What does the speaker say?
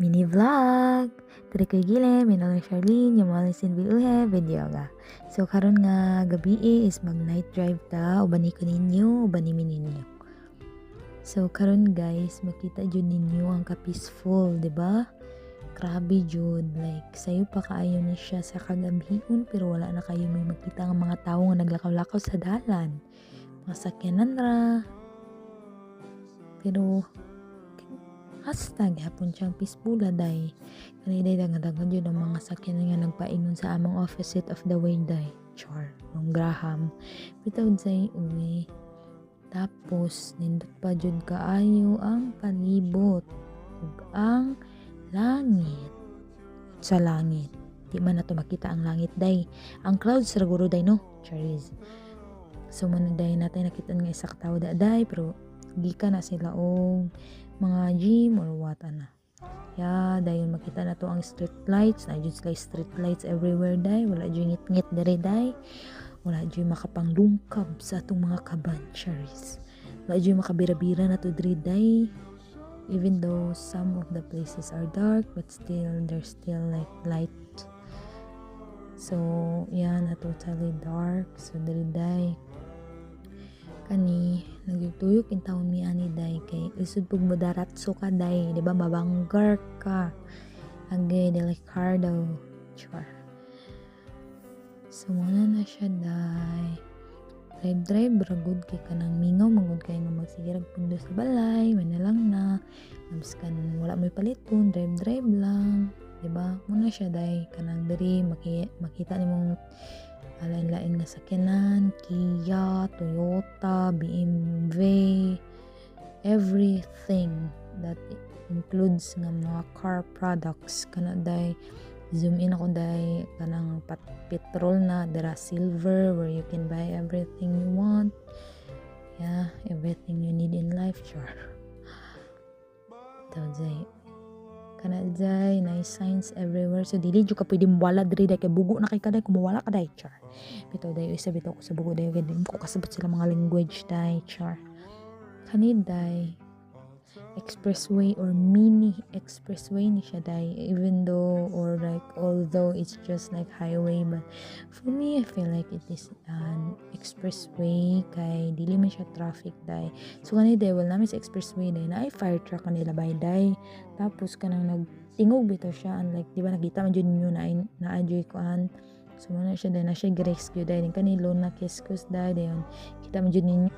mini vlog. Diri kay Gile, minang Charlene, yung mga lisin video ga. So karon nga gabi is mag night drive ta, ubani ko ninyo, ubani mi ninyo. So karon guys, makita jud ninyo ang ka-peaceful, di ba? Grabe jud, like sayo pa kaayo ni siya sa kagabihon pero wala na kayo may makita nga mga tawo nga naglakaw-lakaw sa dalan. Mga sakyanan ra. Pero hashtag hapon siyang peaceful day. Kaniday dagan jud ang mga sakyanan nga nagpainon sa among opposite of the way day. Char, nung Graham. Bitaw say uwi. Tapos nindot pa jud kaayo ang palibot ug ang langit. Sa langit, di man nato makita ang langit day. Ang clouds ra guro day no. Charis. So man day natin nakita nga isa ka tawo day pero gikan na sila og mga gym or what ana. Ya, dayon makita na to ang street lights, na jud sila street lights everywhere day, wala jud ngit-ngit dere day. Wala jud makapanglungkab sa atong mga kabancharis. Wala jud makabira-bira na to dere day. Even though some of the places are dark, but still there's still like light. So, yan na totally dark. So, dere day kani nagtuyok in taon mi ani day kay isud pug modaratso ka day, di ba mabanggar ka agay delikado char. So muna na siya day drive ragud kay kanang mingaw mangud kay nga magsigirag pundo sa balay man lang na mabskan wala may paliton drive lang, di ba? Muna siya day kanang diri makita nimong lain-lain nga sakyanan, Kia, Toyota, BMW, everything that includes nga mga car products. Kana day zoom in ako day kanang petrol na dira silver where you can buy everything you want. Yeah, everything you need in life, sure. Day kana day nice signs everywhere, so dili jud ka pwede mawala diri day kay bugo na kay kaday kung mawala ka day char. Bitaw day isa bitaw ko sa bugo day kay ko kasabot sila mga language day char. Kani day expressway or mini expressway ni siya day, even though or like although it's just like highway, but for me I feel like it is an expressway kay dili man siya traffic day. So kani day wala namin sa expressway day na ay fire truck kanila by day, tapos kanang nagtingog bitaw siya, unlike di ba nakita man jud ninyo na adjoy kuan. So muna siya day na siya rescue day din kanilo na kiskus day dayon kita man jud ninyo